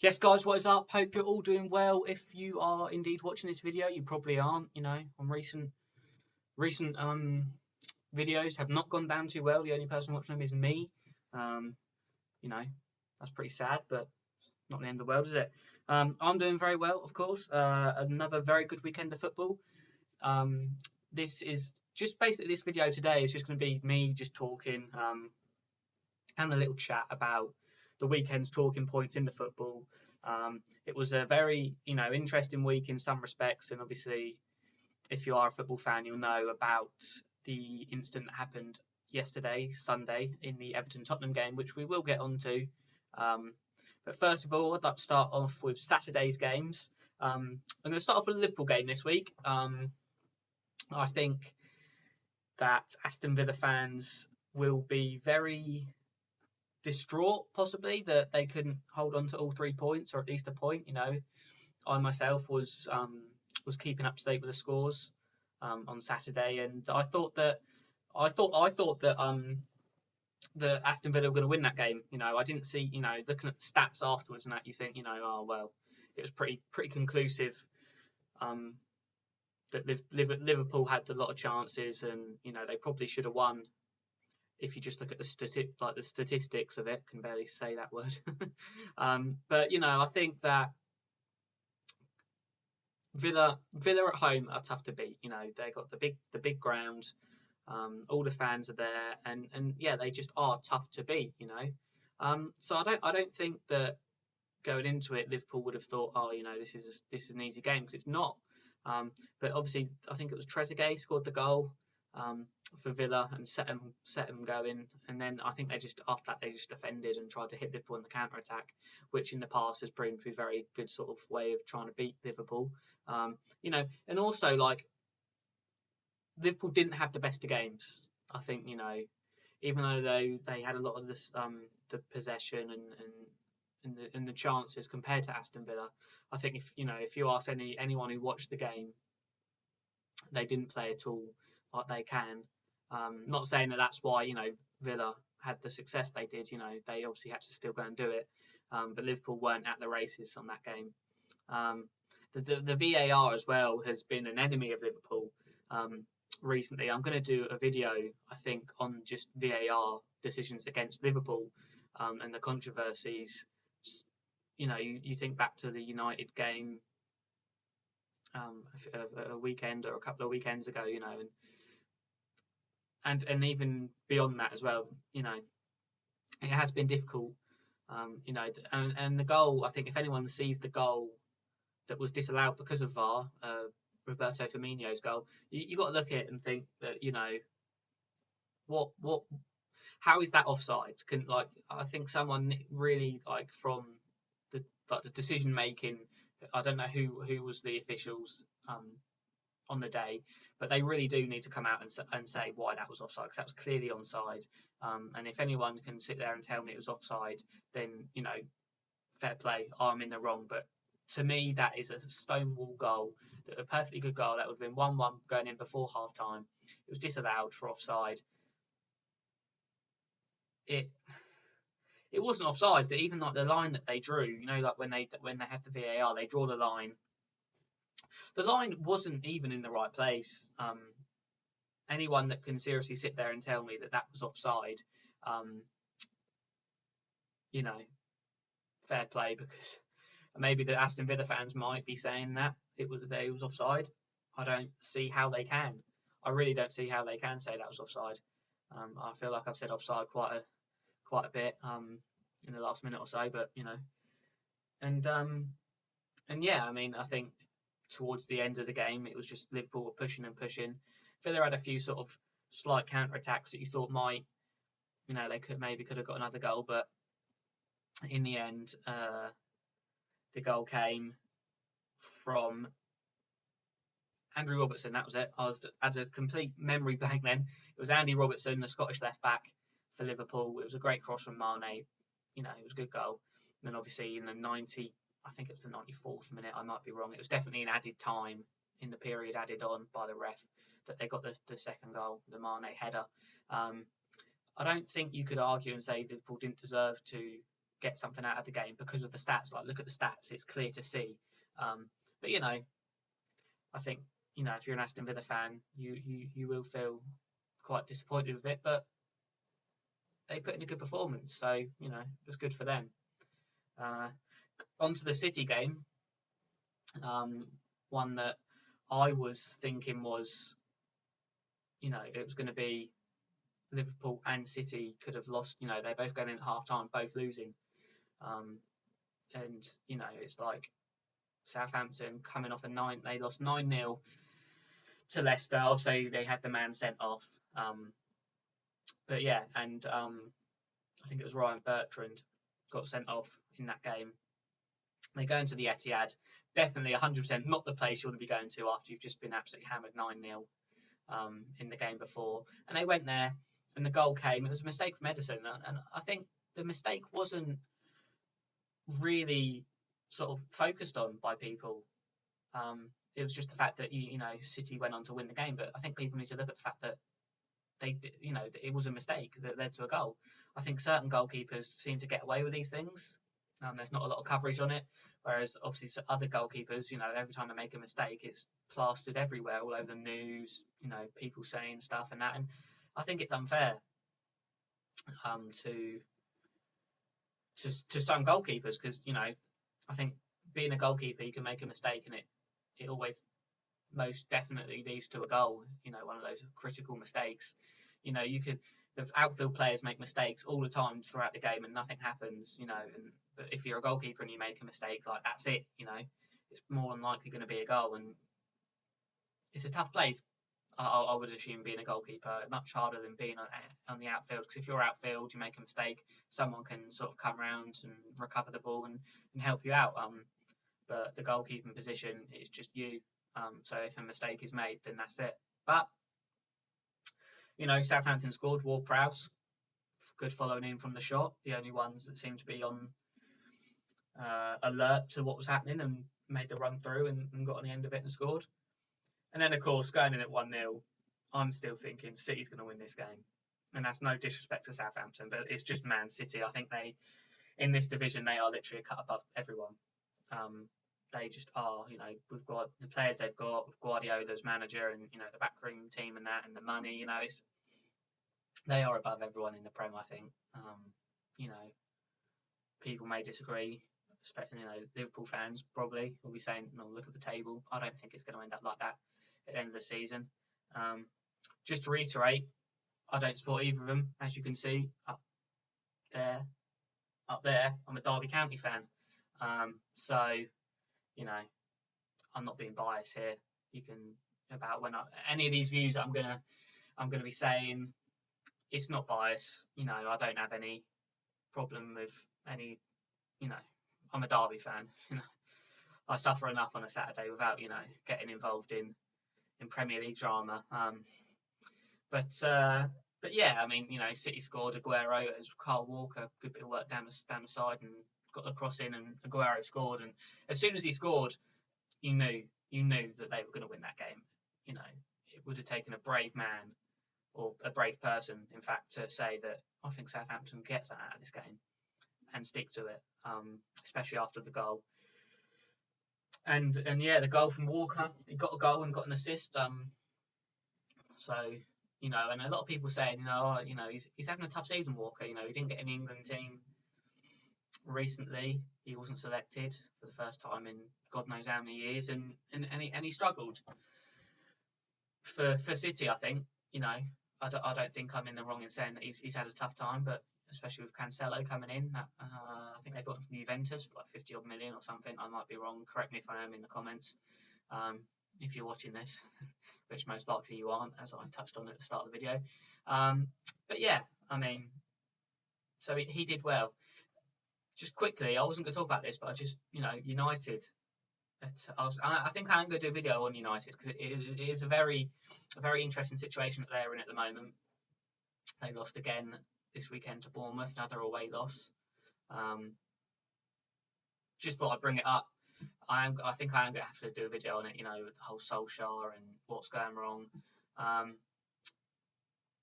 Yes, guys, what is up? Hope you're all doing well. If you are indeed watching this video, you probably aren't. On recent videos have not gone down too well. The only person watching them is me. Um, you know, that's pretty sad, but not the end of the world, is it? I'm doing very well, of course. Another very good weekend of football. Um, this is just basically this video today is just going to be me just talking, having a little chat about the weekend's talking points in the football. It was a very, interesting week in some respects, and obviously, if you are a football fan, you'll know about the incident that happened yesterday, Sunday, in the Everton-Tottenham game, which we will get onto. But first of all, I'd like to start off with Saturday's games. I'm going to start off with the Liverpool game this week. I think that Aston Villa fans will be very distraught, possibly, that they couldn't hold on to all 3 points, or at least a point. I myself was keeping up to date with the scores on Saturday, and I thought that Aston Villa were going to win that game. I didn't see, looking at the stats afterwards and that, you think, oh well, it was pretty conclusive. That Liverpool had a lot of chances, and they probably should have won. If you just look at the statistics of it, can barely say that word. But I think that Villa at home are tough to beat. They got the big ground, all the fans are there, and yeah, they just are tough to beat. So I don't think that going into it, Liverpool would have thought, oh, this is an easy game, because it's not. But obviously, I think it was Trezeguet scored the goal for Villa and set them going, and then I think after that they just defended and tried to hit Liverpool in the counter attack, which in the past has proven to be a very good sort of way of trying to beat Liverpool. And also, like, Liverpool didn't have the best of games. I think, even though they had a lot of this the possession and the chances compared to Aston Villa, I think if you ask anyone who watched the game, they didn't play at all like they can. Not saying that that's why Villa had the success they did. They obviously had to still go and do it, but Liverpool weren't at the races on that game. The VAR as well has been an enemy of Liverpool recently. I'm going to do a video, I think, on just VAR decisions against Liverpool and the controversies. You think back to the United game a weekend or a couple of weekends ago, and even beyond that as well, it has been difficult, and the goal, I think if anyone sees the goal that was disallowed because of VAR, Roberto Firmino's goal, you got to look at it and think that, how is that offside? I think someone really, like, from the decision making, I don't know who was the officials on the day, but they really do need to come out and say why that was offside, because that was clearly onside. And if anyone can sit there and tell me it was offside, then fair play, I'm in the wrong. But to me, that is a stonewall goal, a perfectly good goal. That would have been 1-1 going in before half time. It was disallowed for offside. It wasn't offside. Even like the line that they drew, like when they have the VAR, they draw the line. The line wasn't even in the right place. Anyone that can seriously sit there and tell me that was offside, fair play, because maybe the Aston Villa fans might be saying that it was offside. I don't see how they can. I really don't see how they can say that was offside. I feel like I've said offside quite a bit in the last minute or so, but and yeah, I mean, I think towards the end of the game, it was just Liverpool were pushing and pushing. Villa had a few sort of slight counter attacks that you thought might, they could have got another goal, but in the end, the goal came from Andrew Robertson. That was it. I had a complete memory blank then. It was Andy Robertson, the Scottish left back for Liverpool. It was a great cross from Mane. It was a good goal. And then obviously in the 90, I think it was the 94th minute, I might be wrong, it was definitely an added time in the period added on by the ref that they got the second goal, the Mane header. I don't think you could argue and say Liverpool didn't deserve to get something out of the game because of the stats. Like, look at the stats; it's clear to see. But you know, I think, you know, if you're an Aston Villa fan, you will feel quite disappointed with it, but they put in a good performance, so you know, it was good for them. Uh, On to the City game, one that I was thinking was, you know, it was going to be Liverpool and City could have lost. You know, they both going in at half time, both losing. Um, and you know, it's like Southampton coming off they lost 9-0 to Leicester. Obviously, they had the man sent off. But yeah, and I think it was Ryan Bertrand got sent off in that game. They go into the Etihad, definitely 100% not the place you want to be going to after you've just been absolutely hammered 9-0 in the game before. And they went there, and the goal came. It was a mistake from Ederson, and I think the mistake wasn't really sort of focused on by people. It was just the fact that you know, City went on to win the game, but I think people need to look at the fact that you know, it was a mistake that led to a goal. I think certain goalkeepers seem to get away with these things. There's not a lot of coverage on it, whereas obviously other goalkeepers, you know, every time they make a mistake, it's plastered everywhere, all over the news. You know, people saying stuff and that, and I think it's unfair to some goalkeepers, because you know, I think being a goalkeeper, you can make a mistake and it always most definitely leads to a goal. You know, one of those critical mistakes. You know, the outfield players make mistakes all the time throughout the game and nothing happens. You know, but if you're a goalkeeper and you make a mistake, like, that's it. You know, it's more than likely going to be a goal, and it's a tough place. I would assume, being a goalkeeper, much harder than being on the outfield, because if you're outfield, you make a mistake, someone can sort of come around and recover the ball and help you out. But the goalkeeping position is just you. So if a mistake is made, then that's it. But you know, Southampton scored. Ward-Prowse, good following in from the shot. The only ones that seemed to be on alert to what was happening, and made the run through and got on the end of it and scored. And then, of course, going in at 1-0, I'm still thinking City's going to win this game. And that's no disrespect to Southampton, but it's just Man City. I think in this division, they are literally a cut above everyone. They just are. You know, we've got the players they've got, with Guardiola's manager, and you know, the backroom team and that, and the money. You know, they are above everyone in the Prem, I think. You know, people may disagree. You know, Liverpool fans probably will be saying, "No, look at the table." I don't think it's going to end up like that at the end of the season. Just to reiterate, I don't support either of them, as you can see up there. I'm a Derby County fan, so you know, I'm not being biased here. You can, about any of these views I'm gonna be saying, it's not bias. You know, I don't have any problem with any. You know, I'm a Derby fan. You know, I suffer enough on a Saturday without, you know, getting involved in Premier League drama. But yeah, I mean, you know, City scored. Aguero, it was Kyle Walker, good bit of work down the side, and got the cross in, and Aguero scored. And as soon as he scored, you knew that they were going to win that game. You know, it would have taken a brave man, or a brave person, in fact, to say that I think Southampton gets that out of this game and stick to it, especially after the goal. And yeah, the goal from Walker, he got a goal and got an assist. So, you know, and a lot of people saying, you know, he's having a tough season, Walker. You know, he didn't get an England team recently. He wasn't selected for the first time in God knows how many years, and he struggled for City. I think, you know, I don't think I'm in the wrong in saying that he's had a tough time, but especially with Cancelo coming in, I think they bought him from Juventus for like 50 odd million or something. I might be wrong. Correct me if I am in the comments. If you're watching this, which most likely you aren't, as I touched on at the start of the video. But yeah, I mean, so he did well. Just quickly, I wasn't going to talk about this, but I just, you know, United. I think I'm going to do a video on United, because it is a very interesting situation that they're in at the moment. They lost again this weekend to Bournemouth, another away loss. Just thought I'd bring it up. I think I am going to have to do a video on it, you know, with the whole Solskjaer and what's going wrong.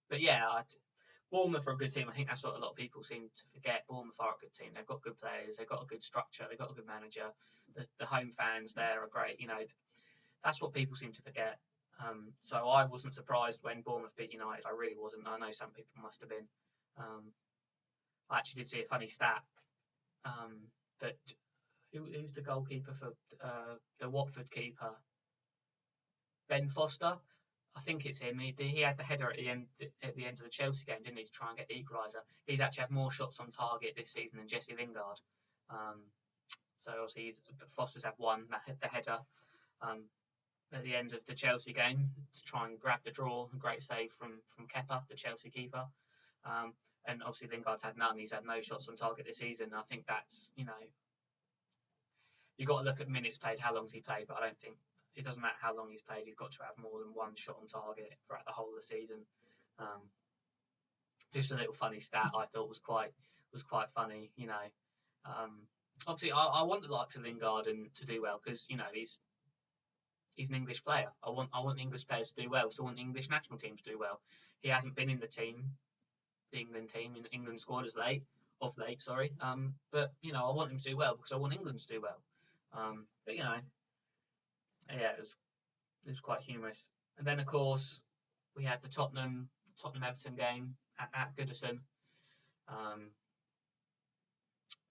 But yeah, Bournemouth are a good team. I think that's what a lot of people seem to forget. Bournemouth are a good team. They've got good players. They've got a good structure. They've got a good manager. The home fans there are great. That's what people seem to forget. So I wasn't surprised when Bournemouth beat United. I really wasn't. I know some people must have been. I actually did see a funny stat that who's the goalkeeper for the Watford keeper? Ben Foster. I think it's him. He had the header at the end of the Chelsea game, didn't he, to try and get the equaliser. He's actually had more shots on target this season than Jesse Lingard. So obviously Foster's had one, the header at the end of the Chelsea game to try and grab the draw. A great save from Kepa, the Chelsea keeper. And obviously Lingard's had none. He's had no shots on target this season. I think that's, you've got to look at minutes played, how long's he played, but I don't think it doesn't matter how long he's played. He's got to have more than one shot on target throughout the whole of the season. Just a little funny stat I thought was quite funny. Obviously I want the likes of Lingard to do well because he's an English player. I want English players to do well. So I want the English national team to do well. He hasn't been in the England team, in England squad of late. But I want him to do well because I want England to do well. But yeah, it was quite humorous. And then of course we had the Tottenham Everton game at Goodison.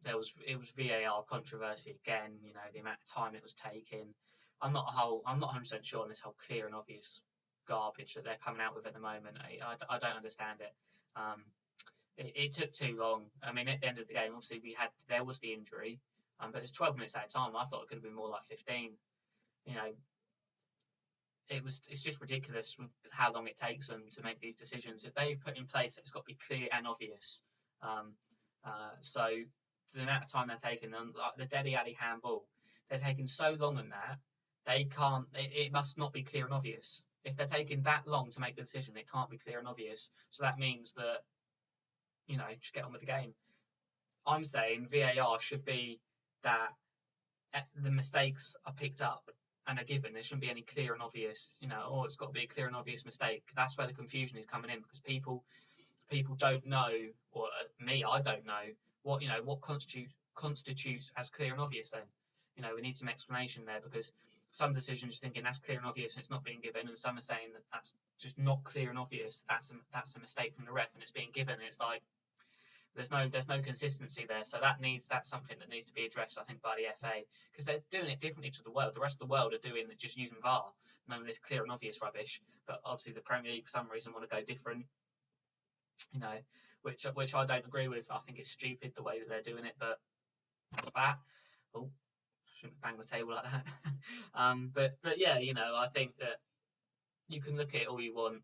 It was VAR controversy again. The amount of time it was taking. I'm not 100% sure on this whole clear and obvious garbage that they're coming out with at the moment. I don't understand it. It took too long. I mean, at the end of the game, obviously there was the injury, but it was 12 minutes at a time. I thought it could have been more like 15. It's just ridiculous how long it takes them to make these decisions. If they've put in place, it's got to be clear and obvious. So the amount of time they're taking, like the Dele Alli handball, they're taking so long on that. They can't. It must not be clear and obvious. If they're taking that long to make the decision, it can't be clear and obvious. So that means that just get on with the game. I'm saying VAR should be that the mistakes are picked up and are given. There shouldn't be any clear and obvious. It's got to be a clear and obvious mistake. That's where the confusion is coming in because people don't know, or I don't know what constitutes as clear and obvious. Then we need some explanation there because some decisions are thinking that's clear and obvious and it's not being given, and some are saying that that's just not clear and obvious. That's a mistake from the ref and it's being given. It's like there's no consistency there. So that's something that needs to be addressed, I think, by the FA because they're doing it differently to the world. The rest of the world are doing just using VAR, none of this clear and obvious rubbish. But obviously the Premier League for some reason want to go different. Which I don't agree with. I think it's stupid the way that they're doing it, but that's that. Oh, I shouldn't bang the table like that. But yeah, I think that you can look at it all you want.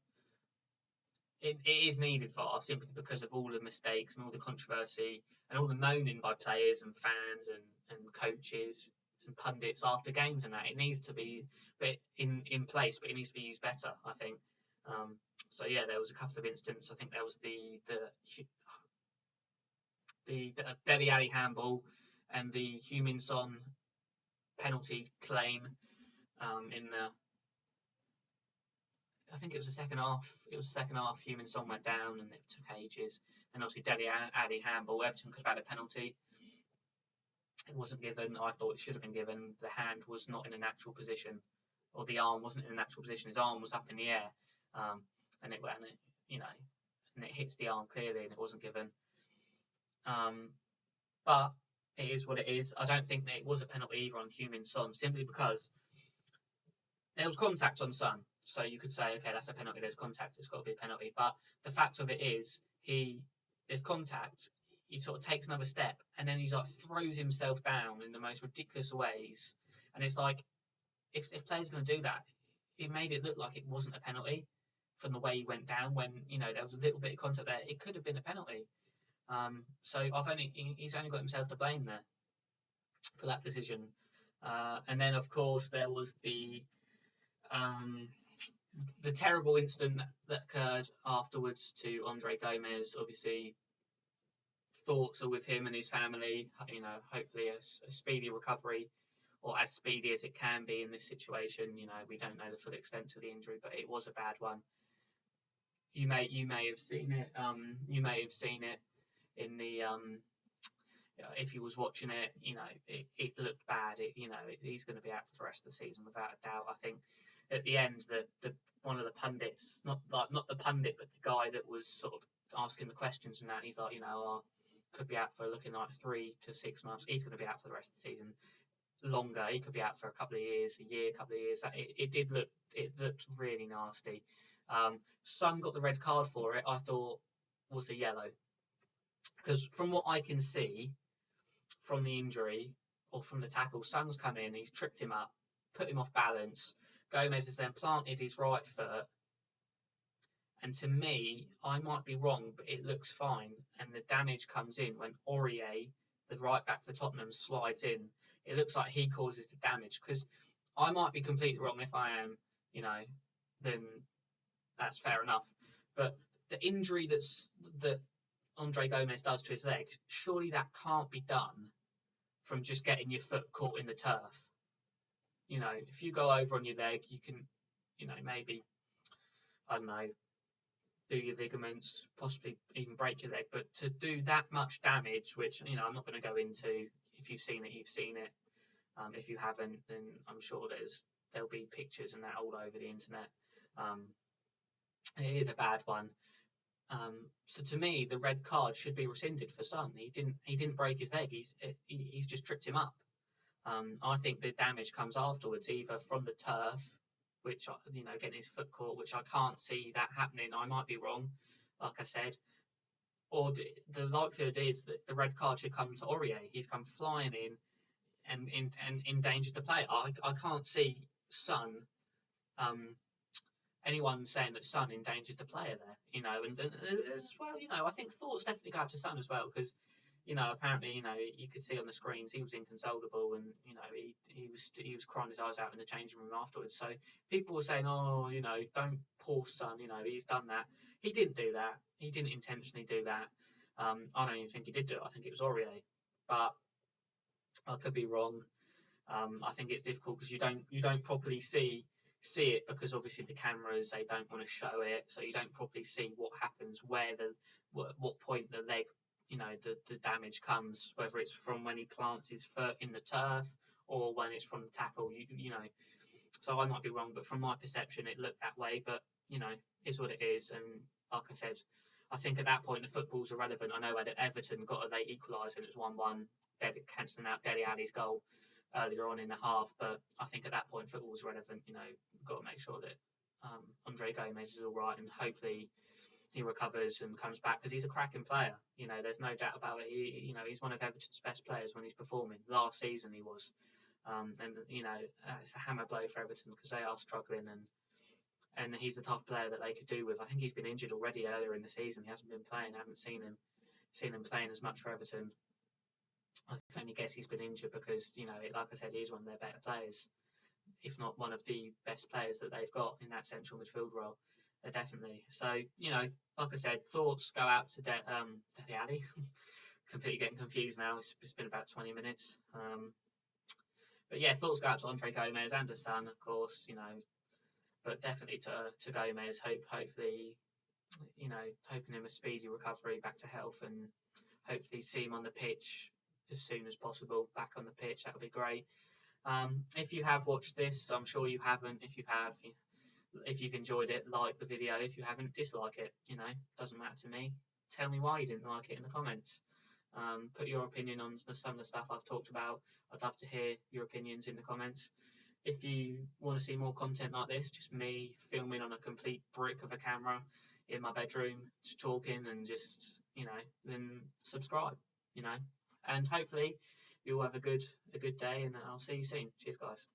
It is needed VAR simply because of all the mistakes and all the controversy and all the moaning by players and fans and coaches and pundits after games and that. It needs to be in place, but it needs to be used better, I think. So yeah, there was a couple of incidents. I think there was the Dele Alli handball and the Heung-min Son penalty claim in the. I think it was the second half. Heung-min Son went down and it took ages. And obviously Dele Alli handball. Everton could have had a penalty. It wasn't given. I thought it should have been given. The hand was not in a natural position, or the arm wasn't in a natural position. His arm was up in the air, and it hits the arm clearly, and it wasn't given. But it is what it is. I don't think that it was a penalty either on Heung-min Son, simply because there was contact on Son. So you could say, okay, that's a penalty. There's contact. It's got to be a penalty. But the fact of it is, there's contact. He sort of takes another step, and then he throws himself down in the most ridiculous ways. And it's like, if players are going to do that, it made it look like it wasn't a penalty from the way he went down. When there was a little bit of contact there, it could have been a penalty. So he's only got himself to blame there for that decision. And then of course there was the terrible incident that occurred afterwards to Andre Gomes. Obviously, thoughts are with him and his family. Hopefully a speedy recovery, or as speedy as it can be in this situation. We don't know the full extent of the injury, but it was a bad one. you may have seen it. You may have seen it in the if you was watching it, it looked bad. He's going to be out for the rest of the season without a doubt. I think at the end, the one of the pundits, not the pundit, but the guy that was sort of asking the questions and that, he's like, could be out for looking like 3 to 6 months. He's going to be out for the rest of the season. Longer, he could be out for a couple of years, a couple of years. It looked really nasty. Son got the red card for it. I thought was a yellow, because from what I can see from the injury or from the tackle, Son's come in, he's tripped him up, put him off balance. Gomez has then planted his right foot, and to me, I might be wrong, but it looks fine. And the damage comes in when Aurier, the right back for Tottenham, slides in. It looks like he causes the damage, because I might be completely wrong. If I am, then that's fair enough. But the injury that Andre Gomez does to his leg, surely that can't be done from just getting your foot caught in the turf. If you go over on your leg, you can, maybe, I don't know, do your ligaments, possibly even break your leg. But to do that much damage, which, I'm not going to go into. If you've seen it, you've seen it. If you haven't, then I'm sure there'll be pictures and that all over the internet. It is a bad one. So to me, the red card should be rescinded for Son. He didn't break his leg. He's just tripped him up. I think the damage comes afterwards, either from the turf, which, getting his foot caught, which I can't see that happening. I might be wrong, like I said. Or the likelihood is that the red card should come to Aurier. He's come flying in and endangered the player. I can't see Son, anyone saying that Son endangered the player there, and as well, I think thoughts definitely go out to Son as well, because, apparently, you could see on the screens he was inconsolable, and, he was crying his eyes out in the changing room afterwards. So people were saying, oh, don't poor Son, he's done that. He didn't do that. He didn't intentionally do that. I don't even think he did do it. I think it was Aurier, but I could be wrong. I think it's difficult because you don't properly see it, because obviously the cameras, they don't want to show it, so you don't properly see what happens, what point the leg, the damage comes, whether it's from when he plants his foot in the turf or when it's from the tackle. So I might be wrong, but from my perception it looked that way. But is what it is. And like I said, I think at that point the football's irrelevant. I know Everton got a late equaliser and it was 1-1, cancelling out Dele Alli's goal earlier on in the half, but I think at that point football was relevant. We've got to make sure that Andre Gomez is all right, and hopefully he recovers and comes back, because he's a cracking player. There's no doubt about it. He's one of Everton's best players when he's performing. Last season he was, and it's a hammer blow for Everton because they are struggling, and he's the type of player that they could do with. I think he's been injured already earlier in the season. He hasn't been playing. I haven't seen him playing as much for Everton. I can only guess he's been injured because, like I said, he's one of their better players, if not one of the best players that they've got in that central midfield role. Definitely. So, like I said, thoughts go out to Dele Alli. Completely getting confused now. It's been about 20 minutes. But yeah, thoughts go out to Andre Gomez and to Son, of course, but definitely to Gomez. Hopefully, hoping him a speedy recovery back to health, and hopefully see him on the pitch as soon as possible. Back on the pitch, that would be great. If you have watched this, I'm sure you haven't. If you have, if you've enjoyed it, like the video. If you haven't, dislike it. Doesn't matter to me. Tell me why you didn't like it in the comments. Put your opinion on some of the stuff I've talked about. I'd love to hear your opinions in the comments. If you want to see more content like this, just me filming on a complete brick of a camera in my bedroom, just talking and just, then subscribe, and hopefully you'll have a good day, and I'll see you soon. Cheers, guys.